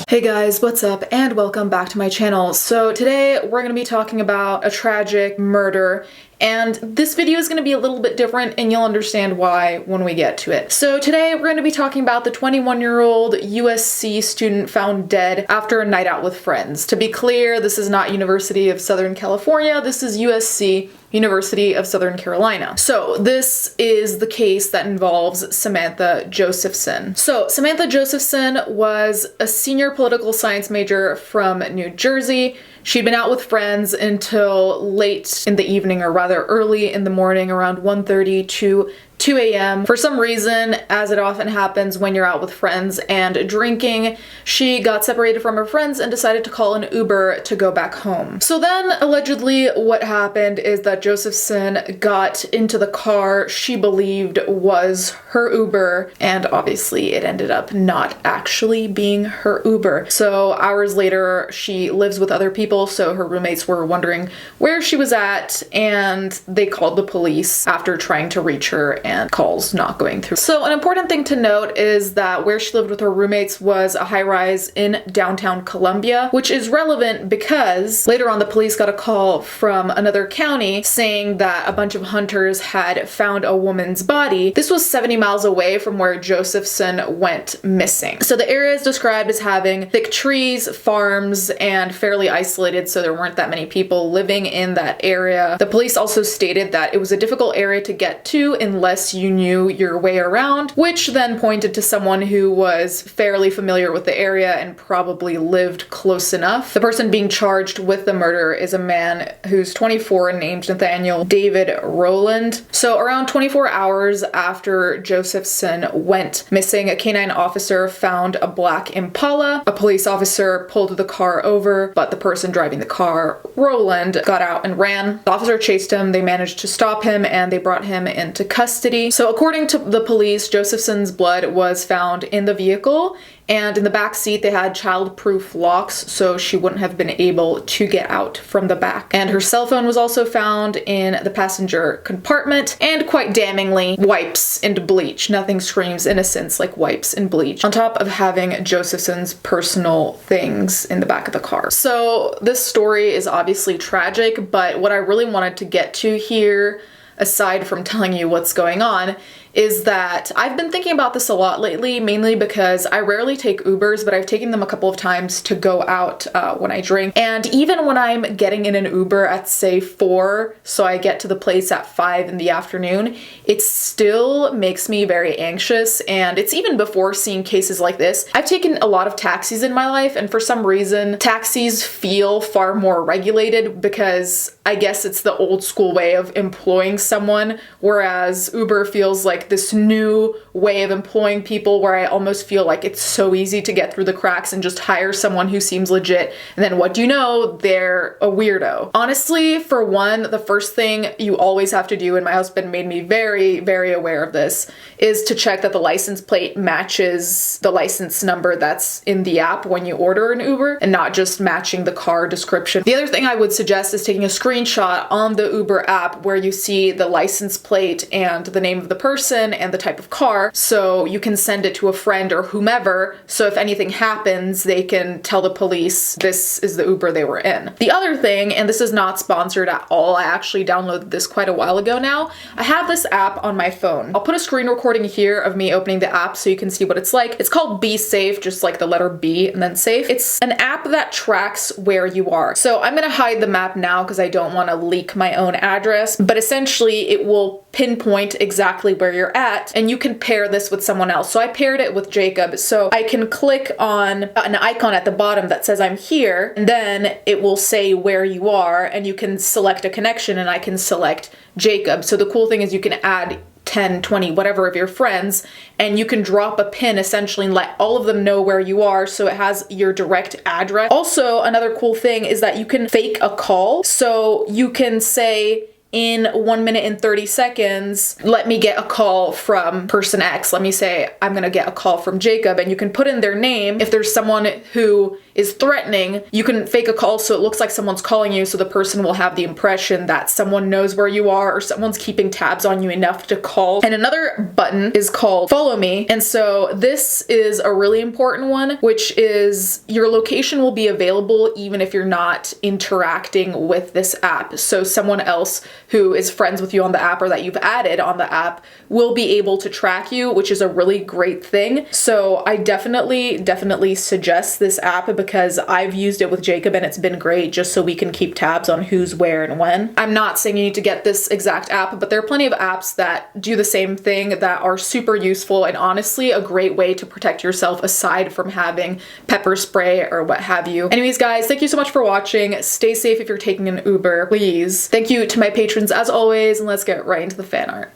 Hey guys, what's up and welcome back to my channel. So today we're going to be talking about a tragic murder, and this video is going to be a little bit different and you'll understand why when we get to it. So today we're going to be talking about the 21-year-old USC student found dead after a night out with friends. To be clear, this is not University of Southern California, this is USC, University of Southern Carolina. So this is the case that involves Samantha Josephson. So Samantha Josephson was a senior political science major from New Jersey. She'd been out with friends until late in the evening, or rather early in the morning, around 1:30 to 2 a.m. For some reason, as it often happens when you're out with friends and drinking, she got separated from her friends and decided to call an Uber to go back home. So then, allegedly, what happened is that Josephson got into the car she believed was her Uber, and obviously it ended up not actually being her Uber. So hours later, she lives with other people, so her roommates were wondering where she was at, and they called the police after trying to reach her and calls not going through. So an important thing to note is that where she lived with her roommates was a high-rise in downtown Columbia, which is relevant because later on the police got a call from another county saying that a bunch of hunters had found a woman's body. This was 70 miles away from where Josephson went missing. So the area is described as having thick trees, farms, and fairly isolated, so there weren't that many people living in that area. The police also stated that it was a difficult area to get to unless you knew your way around, which then pointed to someone who was fairly familiar with the area and probably lived close enough. The person being charged with the murder is a man who's 24 named Nathaniel David Rowland. So around 24 hours after Josephson went missing, a canine officer found a black Impala. A police officer pulled the car over, but the person driving the car, Rowland, got out and ran. The officer chased him, they managed to stop him, and they brought him into custody. So according to the police, Josephson's blood was found in the vehicle, and in the back seat they had child-proof locks so she wouldn't have been able to get out from the back. And her cell phone was also found in the passenger compartment, and quite damningly, wipes and bleach. Nothing screams innocence like wipes and bleach, on top of having Josephson's personal things in the back of the car. So this story is obviously tragic, but what I really wanted to get to here, aside from telling you what's going on, is that I've been thinking about this a lot lately, mainly because I rarely take Ubers, but I've taken them a couple of times to go out when I drink. And even when I'm getting in an Uber at, say, 4, so I get to the place at 5 in the afternoon, it still makes me very anxious. And it's even before seeing cases like this. I've taken a lot of taxis in my life, and for some reason, taxis feel far more regulated because I guess it's the old school way of employing someone, whereas Uber feels like this new way of employing people where I almost feel like it's so easy to get through the cracks and just hire someone who seems legit, and then what do you know, they're a weirdo. Honestly, for one, the first thing you always have to do, and my husband made me very, very aware of this, is to check that the license plate matches the license number that's in the app when you order an Uber, and not just matching the car description. The other thing I would suggest is taking a screenshot on the Uber app where you see the license plate and the name of the person and the type of car, so you can send it to a friend or whomever, so if anything happens, they can tell the police this is the Uber they were in. The other thing, and this is not sponsored at all, I actually downloaded this quite a while ago now, I have this app on my phone. I'll put a screen recording here of me opening the app so you can see what it's like. It's called Be Safe, just like the letter B and then safe. It's an app that tracks where you are. So I'm gonna hide the map now because I don't want to leak my own address, but essentially it will pinpoint exactly where you're at, and you can pair this with someone else. So I paired it with Jacob, so I can click on an icon at the bottom that says I'm here, and then it will say where you are, and you can select a connection, and I can select Jacob. So the cool thing is you can add 10, 20, whatever of your friends, and you can drop a pin essentially and let all of them know where you are, so it has your direct address. Also, another cool thing is that you can fake a call, so you can say, in 1 minute and 30 seconds, let me get a call from person X. Let me say I'm gonna get a call from Jacob, and you can put in their name. If there's someone who is threatening, you can fake a call so it looks like someone's calling you, so the person will have the impression that someone knows where you are or someone's keeping tabs on you enough to call. And another button is called Follow Me. And so this is a really important one, which is your location will be available even if you're not interacting with this app. So someone else who is friends with you on the app or that you've added on the app will be able to track you, which is a really great thing. So I definitely suggest this app because I've used it with Jacob and it's been great just so we can keep tabs on who's where and when. I'm not saying you need to get this exact app, but there are plenty of apps that do the same thing that are super useful and honestly a great way to protect yourself aside from having pepper spray or what have you. Anyways, guys, thank you so much for watching. Stay safe if you're taking an Uber, please. Thank you to my patrons as always, and let's get right into the fan art.